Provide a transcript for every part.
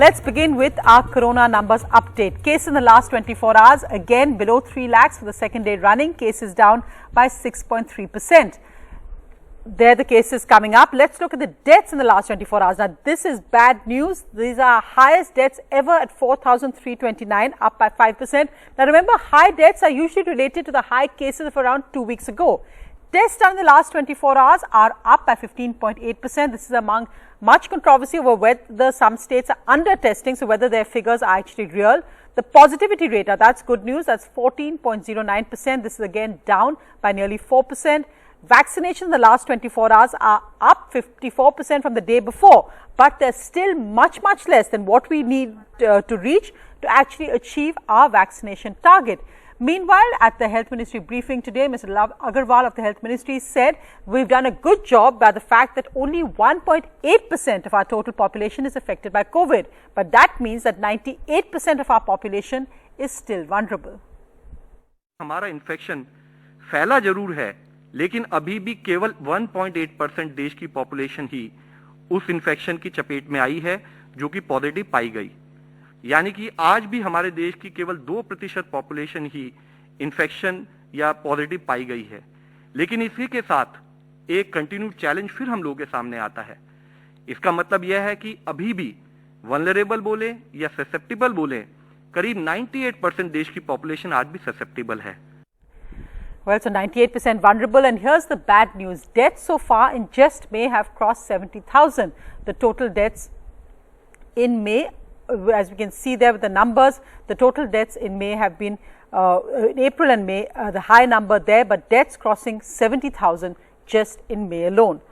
Let's begin with our corona numbers update. Case in the last 24 hours, again below 3 lakhs for the second day running. Cases down by 6.3%. There the cases coming up. Let's look at the deaths in the last 24 hours. Now, this is bad news. These are highest deaths ever at 4,329, up by 5%. Now, remember, high deaths are usually related to the high cases of around 2 weeks ago. Tests done in the last 24 hours are up by 15.8%. This is among much controversy over whether some states are under testing, so whether their figures are actually real. The positivity rate, that's good news, that's 14.09%. This is again down by nearly 4%. Vaccination in the last 24 hours are up 54% from the day before, but they're still much less than what we need to reach to actually achieve our vaccination target. Meanwhile, at the Health Ministry briefing today, Mr. Lav Aggarwal of the Health Ministry said we've done a good job by the fact that only 1.8% of our total population is affected by COVID. But that means that 98% of our population is still vulnerable. हमारा infection फैला जरूर है, लेकिन अभी भी केवल 1.8% देश की पॉपुलेशन ही उस इन्फेक्शन की चपेट में आई है जो कि पॉजिटिव पाई गई। यानी कि आज भी हमारे देश की केवल 2% पॉपुलेशन ही इन्फेक्शन या पॉजिटिव पाई गई है। लेकिन इसी के साथ एक कंटिन्यू चैलेंज फिर हम लोगों के सामने आता है। इसका मतलब यह है कि अभी भी वल्नरेबल बोले या ससेप्टेबल बोले, करीब 98% देश की पॉपुलेशन आज भी ससेप्टेबल है। Well, so 98% vulnerable, and here's the bad news. Deaths so far in just May have crossed 70,000. The total deaths in May, as we can see there with the numbers, the total deaths in May have been, in April and May, the high number there, but deaths crossing 70,000 just in May alone.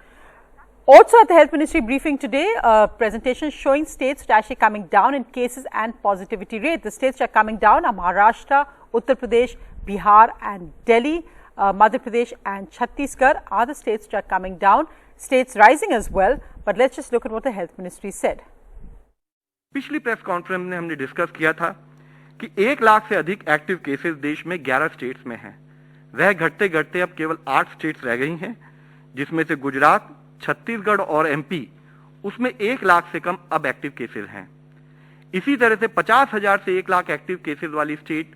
Also at the Health Ministry briefing today, a presentation showing states which are actually coming down in cases and positivity rate. The states which are coming down are Maharashtra, Uttar Pradesh, Bihar and Delhi. Madhya Pradesh and Chhattisgarh are the states which are coming down. States rising as well, but let's just look at what the Health Ministry said. पिछली press conference में हमने discuss किया था कि 1 लाख से अधिक active cases देश में 11 स्टेट्स में हैं। वह घटते घटते अब केवल 8 स्टेट्स रह गई हैं, जिसमें से गुजरात, छत्तीसगढ़ और एमपी, उसमें 1 लाख से कम अब एक्टिव केसेस हैं। इसी तरह से 50,000 से 1 लाख एक्टिव केसेस वाली स्टेट,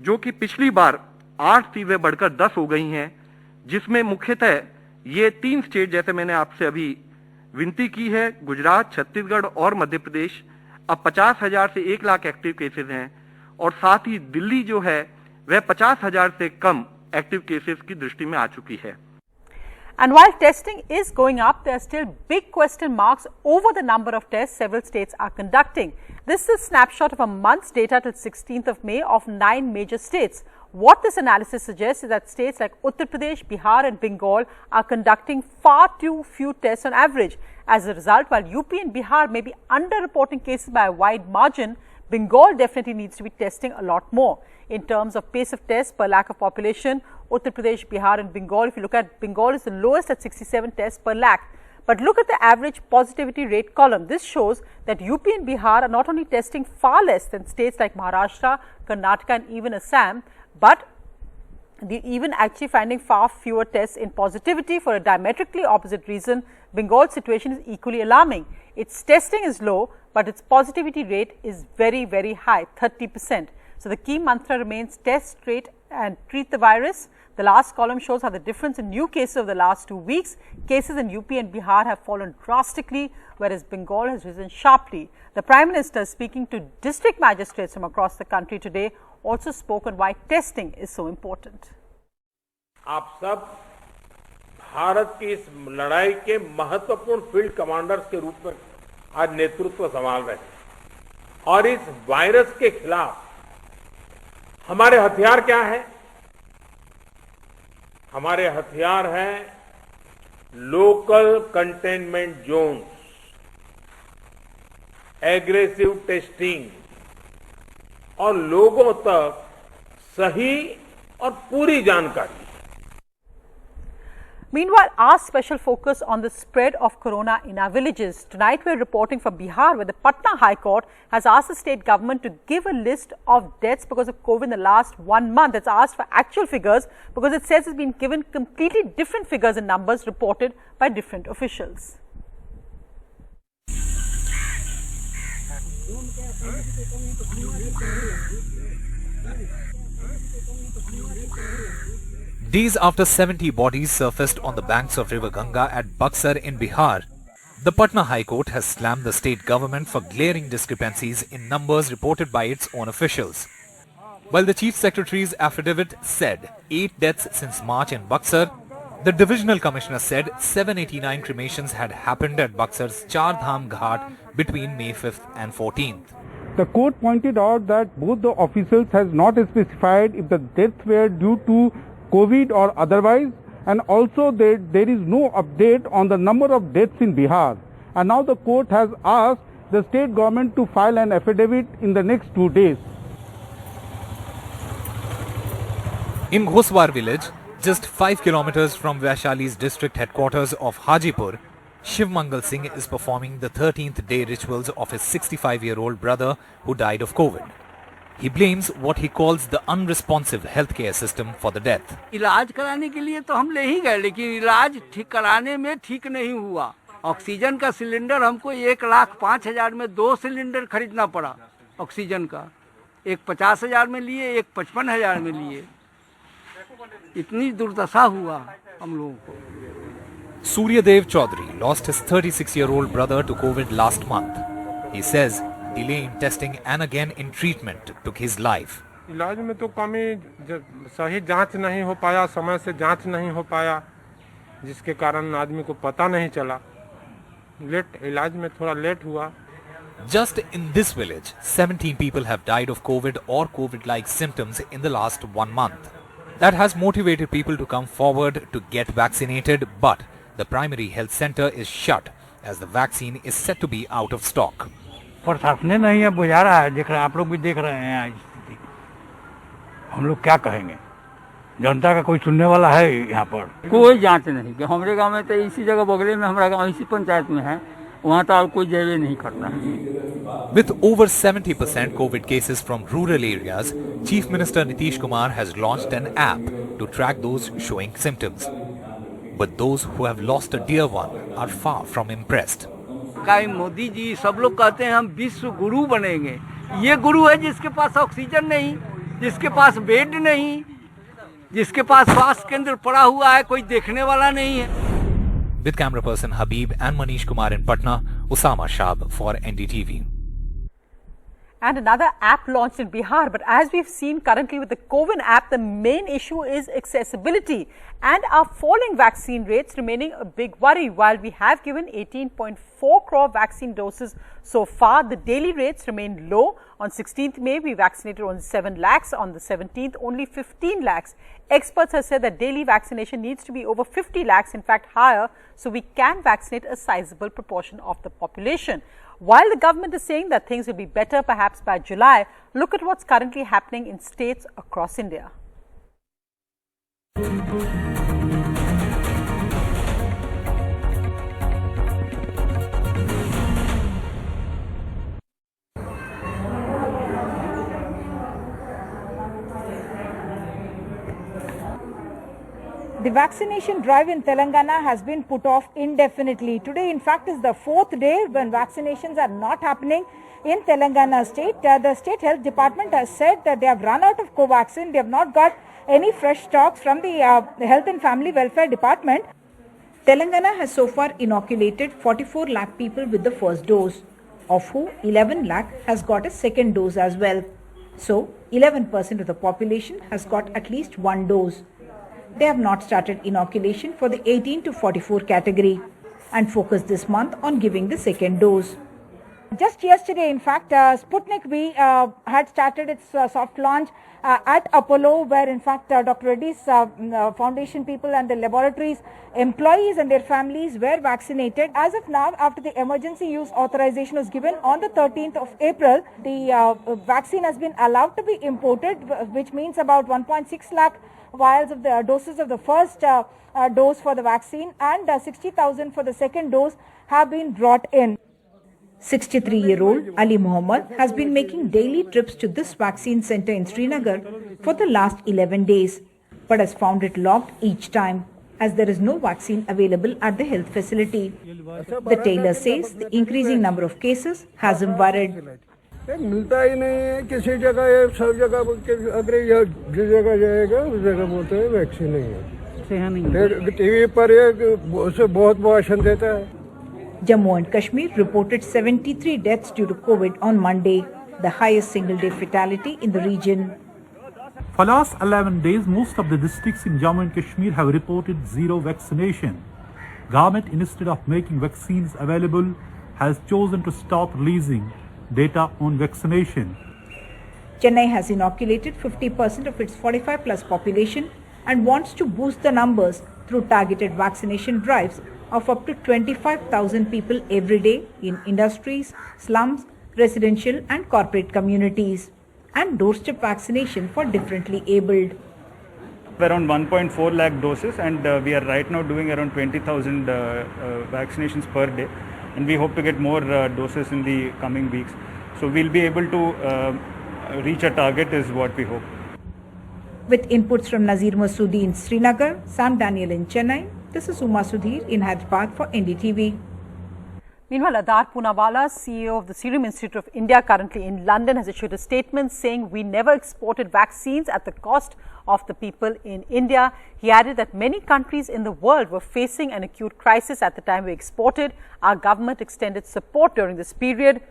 जो कि पिछली बार 8 थी, वे बढ़कर 10 हो गई हैं, जिसमें मुख्यतः ये 3 स्टेट जैसे मैंने आपसे अभी विनती की है, गुजरात, छत्तीसगढ़ और मध्य प्रदेश, अब 50,000 से 1 लाख एक्टिव केसेस हैं, और साथ ही दिल्ली जो है वह 50,000 से कम एक्टिव केसेस की दृष्टि में आ चुकी है। And while testing is going up, there are still big question marks over the number of tests several states are conducting. This is a snapshot of a month's data till 16th of May of 9 major states. What this analysis suggests is that states like Uttar Pradesh, Bihar and Bengal are conducting far too few tests on average. As a result, while UP and Bihar may be underreporting cases by a wide margin, Bengal definitely needs to be testing a lot more. In terms of pace of tests per lakh of population, Uttar Pradesh, Bihar and Bengal, if you look at Bengal, is the lowest at 67 tests per lakh. But look at the average positivity rate column. This shows that UP and Bihar are not only testing far less than states like Maharashtra, Karnataka and even Assam, but even actually finding far fewer tests in positivity for a diametrically opposite reason. Bengal's situation is equally alarming. Its testing is low, but its positivity rate is very high, 30%. So the key mantra remains test, treat and treat the virus. The last column shows how the difference in new cases over the last 2 weeks. Cases in UP and Bihar have fallen drastically, whereas Bengal has risen sharply. The Prime Minister, speaking to district magistrates from across the country today, also spoke on why testing is so important. आप सब भारत की इस लड़ाई के महत्वपूर्ण field commanders के रूप में आज नेतृत्व संभाल रहे हैं, और इस वायरस के खिलाफ हमारे हथियार क्या है? हमारे हथियार हैं local containment zones, aggressive testing और लोगों तक सही और पूरी जानकारी। Meanwhile, our special focus on the spread of corona in our villages. Tonight, we're reporting from Bihar, where the Patna High Court has asked the state government to give a list of deaths because of COVID in the last 1 month. It's asked for actual figures because it says it's been given completely different figures and numbers reported by different officials. Days after 70 bodies surfaced on the banks of River Ganga at Buxar in Bihar, the Patna High Court has slammed the state government for glaring discrepancies in numbers reported by its own officials. While the Chief Secretary's affidavit said 8 deaths since March in Buxar, the Divisional Commissioner said 789 cremations had happened at Buxar's Char Dham Ghat between May 5th and 14th. The court pointed out that both the officials has not specified if the deaths were due to COVID or otherwise, and also there is no update on the number of deaths in Bihar. And now the court has asked the state government to file an affidavit in the next 2 days. In Ghoswar village, just 5 kilometers from Vaishali's district headquarters of Hajipur, Shiv Mangal Singh is performing the 13th day rituals of his 65-year-old brother who died of COVID. He blames what he calls the unresponsive healthcare system for the death. इलाज कराने के लिए तो हम ले ही गए, लेकिन इलाज ठीक कराने में ठीक नहीं हुआ। ऑक्सीजन का सिलेंडर हमको 1,05,000 में 2 सिलेंडर खरीदना पड़ा ऑक्सीजन का। एक 50,000 में लिए, एक 55,000 में लिए। इतनी दुर्दशा हुआ हम लोगों को। Suryadev Chaudhary lost his 36-year-old brother to COVID last month. He says delay in testing and again in treatment took his life. इलाज में तो कमी, सही जांच नहीं हो पाया, समय से जांच नहीं हो पाया, जिसके कारण आदमी को पता नहीं चला। इलाज में थोड़ा लेट हुआ। Just in this village, 17 people have died of COVID or COVID-like symptoms in the last 1 month. That has motivated people to come forward to get vaccinated, but the primary health center is shut as the vaccine is said to be out of stock. प्रशासन नहीं है, बुझा रहा है, देख रहे हैं, आप लोग भी देख रहे हैं स्थिति। हम लोग क्या कहेंगे? जनता का कोई सुनने वाला है यहाँ पर? कोई जांच नहीं कि हमारे गांव में तो इसी जगह बगले में हमारा गांव इसी पंचायत में है, वहाँ तो कोई जैवे नहीं करता है। With over 70% COVID cases from rural areas, Chief Minister Nitish Kumar has launched an app to track those showing symptoms. But those who have lost a dear one are far from impressed. Modi ji सब लोग कहते हैं हम विश्व गुरु बनेंगे। ये गुरु है जिसके पास ऑक्सीजन नहीं, जिसके पास बेड नहीं, जिसके पास स्वास्थ्य केंद्र पड़ा हुआ है, कोई देखने वाला नहीं है। With camera person Habib and Manish Kumar in Patna, Usama Shab for NDTV. And another app launched in Bihar. But as we've seen currently with the COVID app, the main issue is accessibility and our falling vaccine rates remaining a big worry. While we have given 18.4 crore vaccine doses so far, the daily rates remain low. On 16th May, we vaccinated only 7 lakhs. On the 17th, only 15 lakhs. Experts have said that daily vaccination needs to be over 50 lakhs, in fact higher, so we can vaccinate a sizable proportion of the population. While the government is saying that things will be better perhaps by July, look at what's currently happening in states across India. The vaccination drive in Telangana has been put off indefinitely. Today, in fact, is the 4th day when vaccinations are not happening in Telangana state. The state health department has said that they have run out of Covaxin. They have not got any fresh stocks from the health and family welfare department. Telangana has so far inoculated 44 lakh people with the first dose, of whom 11 lakh has got a second dose as well. So, 11% of the population has got at least one dose. They have not started inoculation for the 18 to 44 category and focused this month on giving the second dose. Just yesterday, in fact, Sputnik V had started its soft launch at Apollo, where in fact Dr. Reddy's foundation people and the laboratories employees and their families were vaccinated. As of now, after the emergency use authorization was given on the 13th of April, the vaccine has been allowed to be imported, which means about 1.6 lakh vials of the doses of the first dose for the vaccine, and 60,000 for the second dose have been brought in. 63-year-old Ali Muhammad has been making daily trips to this vaccine center in Srinagar for the last 11 days, but has found it locked each time as there is no vaccine available at the health facility. The tailor says the increasing number of cases has him worried. मिलता ही नहीं है किसी जगह, ये सब जगह अगर यह जिस जगह जाएगा उस जगह बोलते हैं वैक्सीन नहीं है। टीवी पर ये उसे बहुत भाषण देता है। Jammu and Kashmir reported 73 deaths due to COVID on Monday, the highest single-day fatality in the region. For last 11 days, most of the districts in Jammu and Kashmir have reported zero vaccination. Government, instead of making vaccines available, has chosen to stop releasing data on vaccination. Chennai has inoculated 50% of its 45 plus population and wants to boost the numbers through targeted vaccination drives of up to 25,000 people every day in industries, slums, residential and corporate communities, and doorstep vaccination for differently abled. Around 1.4 lakh doses, and we are right now doing around 20,000 vaccinations per day, and we hope to get more doses in the coming weeks. So we'll be able to reach a target is what we hope. With inputs from Nazir Masoodi in Srinagar, Sam Daniel in Chennai, this is Uma Sudhir in Hyderabad for NDTV. Meanwhile, Adar Poonawalla, CEO of the Serum Institute of India, currently in London, has issued a statement saying we never exported vaccines at the cost of the people in India. He added that many countries in the world were facing an acute crisis at the time we exported. Our government extended support during this period,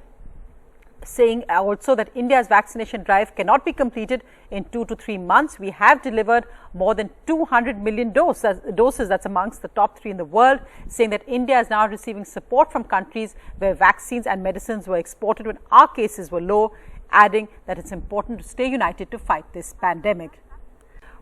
saying also that India's vaccination drive cannot be completed in 2 to 3 months. We have delivered more than 200 million doses, that's amongst the top 3 in the world, saying that India is now receiving support from countries where vaccines and medicines were exported when our cases were low, adding that it's important to stay united to fight this pandemic.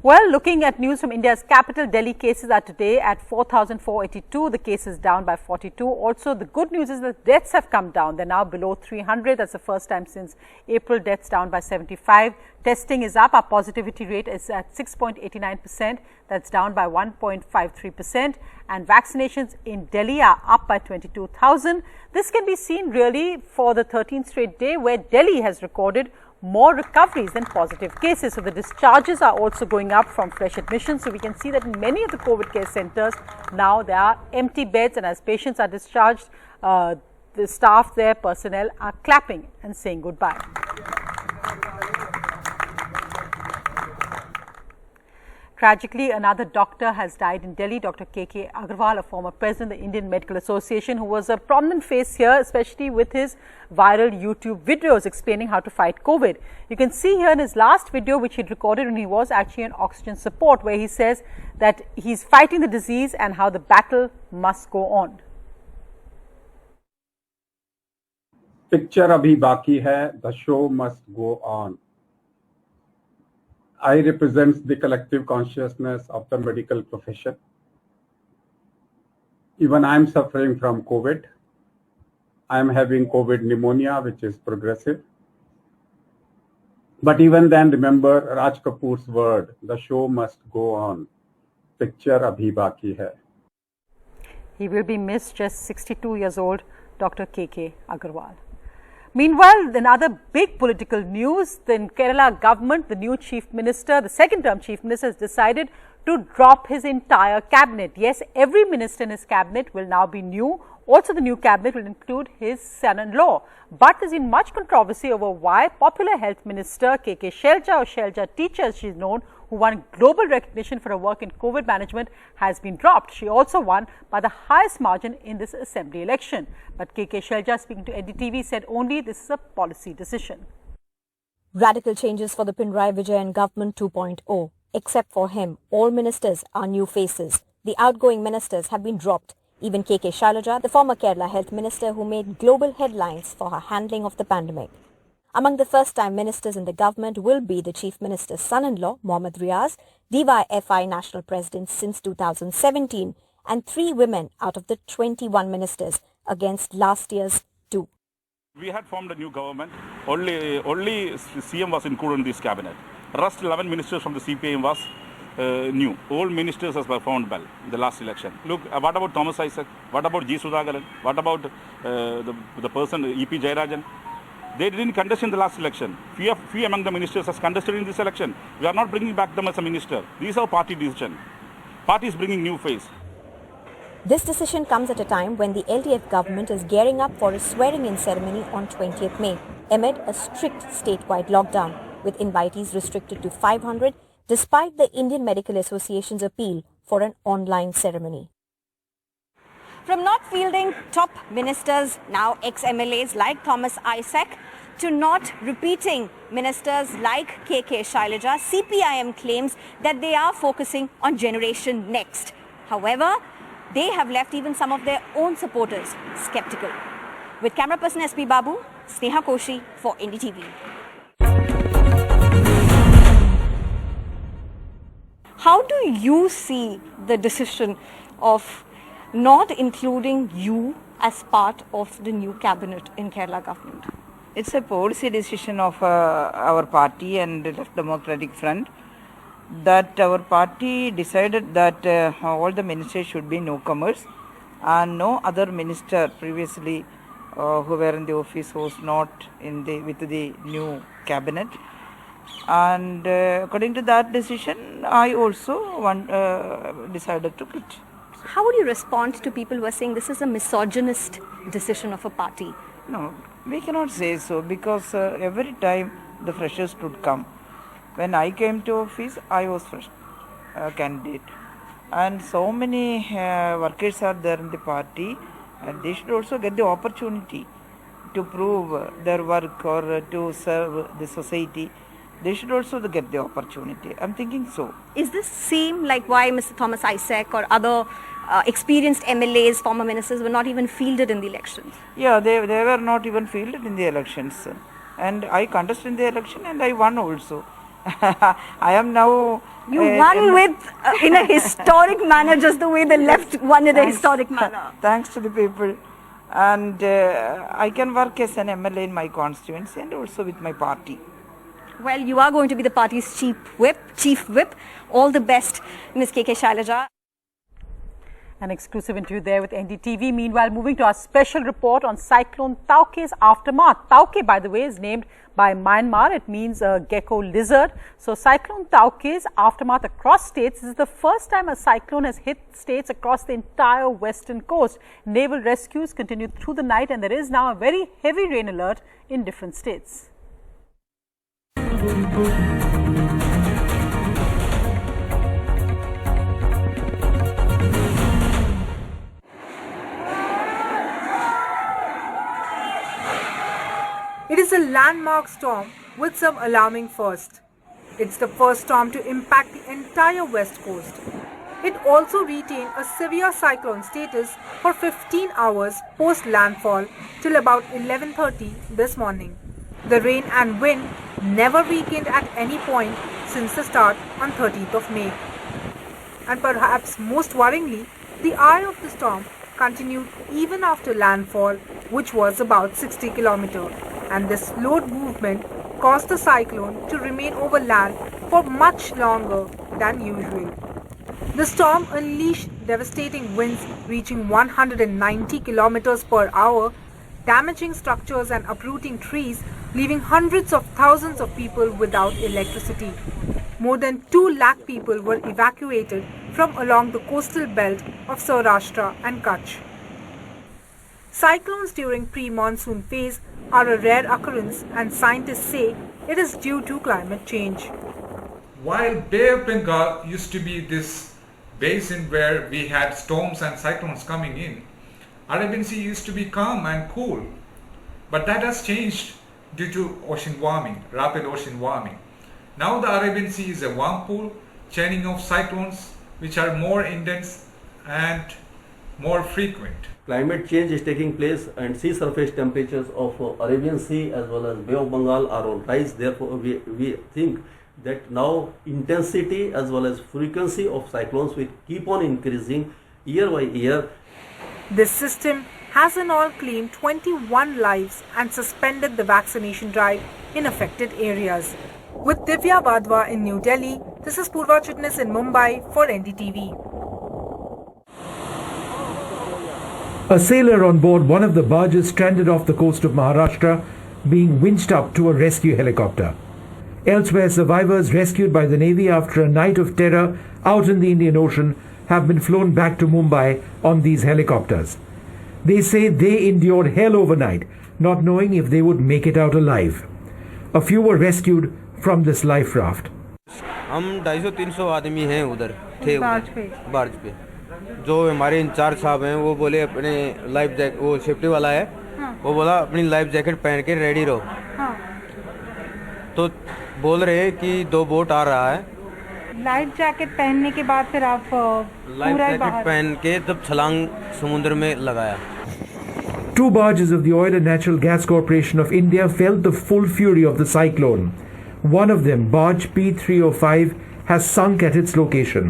Well, looking at news from India's capital, Delhi cases are today at 4,482. The cases down by 42. Also, the good news is that deaths have come down. They're now below 300. That's the first time since April. Deaths down by 75. Testing is up. Our positivity rate is at 6.89%. That's down by 1.53%. And vaccinations in Delhi are up by 22,000. This can be seen really for the 13th straight day where Delhi has recorded more recoveries than positive cases. So the discharges are also going up from fresh admissions. So we can see that in many of the COVID care centers now there are empty beds, and as patients are discharged, the staff there, personnel are clapping and saying goodbye. Tragically, another doctor has died in Delhi, Dr. KK Aggarwal, a former president of the Indian Medical Association, who was a prominent face here, especially with his viral YouTube videos explaining how to fight COVID. You can see here in his last video, which he recorded when he was actually on oxygen support, where he says that he's fighting the disease and how the battle must go on. Picture abhi baki hai, the show must go on. I represent the collective consciousness of the medical profession. Even I am suffering from COVID. I am having COVID pneumonia, which is progressive. But even then, remember Raj Kapoor's word, the show must go on. Picture abhi baki hai. He will be missed, just 62 years old, Dr. KK Aggarwal. Meanwhile, another big political news, the Kerala government, the new chief minister, the second term chief minister, has decided to drop his entire cabinet. Yes, every minister in his cabinet will now be new. Also, the new cabinet will include his son-in-law. But there's been much controversy over why popular health minister KK Shailaja, or Shailaja Teacher as she is known, who won global recognition for her work in COVID management, has been dropped. She also won by the highest margin in this assembly election. But KK Shailaja, speaking to NDTV, said only this is a policy decision. Radical changes for the Pinarayi Vijayan government 2.0. Except for him, all ministers are new faces. The outgoing ministers have been dropped. Even KK Shailaja, the former Kerala health minister who made global headlines for her handling of the pandemic. Among the first-time ministers in the government will be the Chief Minister's son-in-law, Mohammad Riaz, DYFI National President since 2017, and 3 women out of the 21 ministers against last year's 2. We had formed a new government. Only CM was included in this cabinet. Rest 11 ministers from the CPIM was new. All ministers have performed well in the last election. Look, what about Thomas Isaac? What about G. Sudhakaran? What about the person, EP Jayarajan? They didn't contest in the last election. Few among the ministers has contested in this election. We are not bringing back them as a minister. These are party decision. Party is bringing new face. This decision comes at a time when the LTF government is gearing up for a swearing-in ceremony on 20th May, amid a strict statewide lockdown, with invitees restricted to 500 despite the Indian Medical Association's appeal for an online ceremony. From not fielding top ministers, now ex-MLAs like Thomas Isaac, to not repeating ministers like KK Shailaja, CPIM claims that they are focusing on Generation Next. However, they have left even some of their own supporters skeptical. With camera person SP Babu, Sneha Koshi for NDTV. How do you see the decision of not including you as part of the new cabinet in Kerala government? It's a policy decision of our party and the Left Democratic Front, that our party decided that all the ministers should be newcomers and no other minister previously who were in the office was not with the new cabinet. And according to that decision, I also decided to quit. How would you respond to people who are saying this is a misogynist decision of a party? No, we cannot say so, because every time the freshers would come. When I came to office, I was first candidate. And so many workers are there in the party, and they should also get the opportunity to prove their work or to serve the society. They should also get the opportunity. I'm thinking so. Is this same like why Mr. Thomas Isaac or other experienced MLAs, former ministers were not even fielded in the elections? Yeah, they were not even fielded in the elections. And I contested in the election and I won also. I am now... You won with in a historic manner, just the way the left won in a historic manner. Thanks to the people. And I can work as an MLA in my constituency and also with my party. Well, you are going to be the party's chief whip. All the best, Ms. KK Shailaja. An exclusive interview there with NDTV. Meanwhile, moving to our special report on Cyclone Tangi's aftermath. Tangi, by the way, is named by Myanmar. It means a gecko lizard. So, Cyclone Tangi's aftermath across states. This is the first time a cyclone has hit states across the entire western coast. Naval rescues continued through the night, and there is now a very heavy rain alert in different states. It is a landmark storm with some alarming firsts. It's the first storm to impact the entire west coast. It also retained a severe cyclone status for 15 hours post landfall till about 11:30 this morning. The rain and wind never weakened at any point since the start on 30th of May. And perhaps most worryingly, the eye of the storm continued even after landfall, which was about 60 kilometers. And this slowed movement caused the cyclone to remain over land for much longer than usual. The storm unleashed devastating winds reaching 190 kilometers per hour, damaging structures and uprooting trees, leaving hundreds of thousands of people without electricity. More than 2 lakh people were evacuated from along the coastal belt of Saurashtra and Kutch. Cyclones during pre-monsoon phase are a rare occurrence, and scientists say it is due to climate change. While Bay of Bengal used to be this basin where we had storms and cyclones coming in, Arabian Sea used to be calm and cool. But that has changed due to ocean warming, rapid ocean warming. Now the Arabian Sea is a warm pool, churning of cyclones which are more intense and more frequent. Climate change is taking place and sea surface temperatures of Arabian Sea as well as Bay of Bengal are on rise. Therefore, we think that now intensity as well as frequency of cyclones will keep on increasing year by year. This system has in all claimed 21 lives and suspended the vaccination drive in affected areas. With Divya Vadwa in New Delhi, this is Purva Chitnis in Mumbai for NDTV. A sailor on board one of the barges stranded off the coast of Maharashtra being winched up to a rescue helicopter. Elsewhere, survivors rescued by the Navy after a night of terror out in the Indian Ocean have been flown back to Mumbai on these helicopters. They say they endured hell overnight, not knowing if they would make it out alive. A few were rescued from this life raft. हम 250-300 आदमी हैं उधर थे barge पे जो हमारे in charge साहब हैं वो बोले अपने लाइफ जैकेट वो सेफ्टी वाला है वो बोला अपनी लाइफ जैकेट पहन के रेडी रहो तो बोल रहे हैं कि 2 बोट आ रहा है लाइफ जैकेट पहनने के बाद फिर आप लाइफ जैकेट पहन के तब छलांग समुद्र में लगाया 2 barges of the Oil and Natural Gas Corporation of India felt the full fury of the cyclone. One of them, barge P305, has sunk at its location.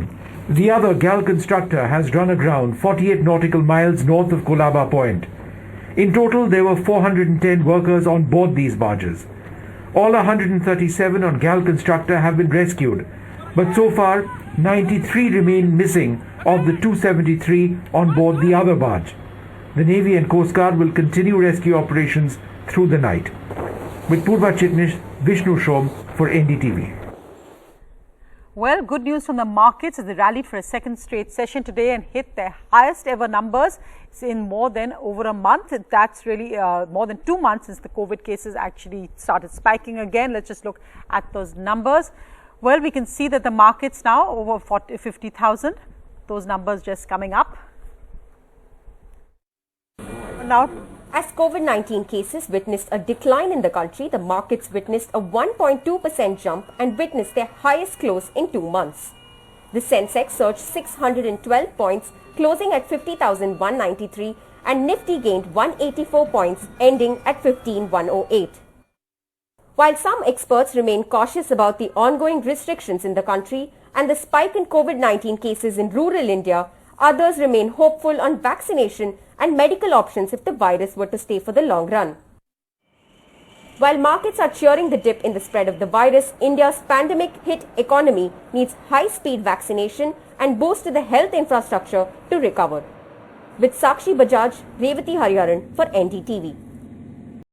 The other, Gal Constructor, has run aground 48 nautical miles north of Kolaba Point. In total, there were 410 workers on board these barges. All 137 on Gal Constructor have been rescued, but so far 93 remain missing of the 273 on board the other barge. The Navy and Coast Guard will continue rescue operations through the night. With Purva Chitnish, Vishnu Shom for NDTV. Well, good news from the markets as they rallied for a second straight session today and hit their highest ever numbers in more than over a month. That's really more than 2 months since the COVID cases actually started spiking again. Let's just look at those numbers. Well, we can see that the markets now over 50,000. Those numbers just coming up. Now, as COVID-19 cases witnessed a decline in the country, the markets witnessed a 1.2% jump and witnessed their highest close in 2 months. The Sensex surged 612 points, closing at 50,193, and Nifty gained 184 points, ending at 15,108. While some experts remain cautious about the ongoing restrictions in the country and the spike in COVID-19 cases in rural India, others remain hopeful on vaccination and medical options if the virus were to stay for the long run. While markets are cheering the dip in the spread of the virus, India's pandemic-hit economy needs high-speed vaccination and boost to the health infrastructure to recover. With Sakshi Bajaj, Revati Hariharan for NDTV.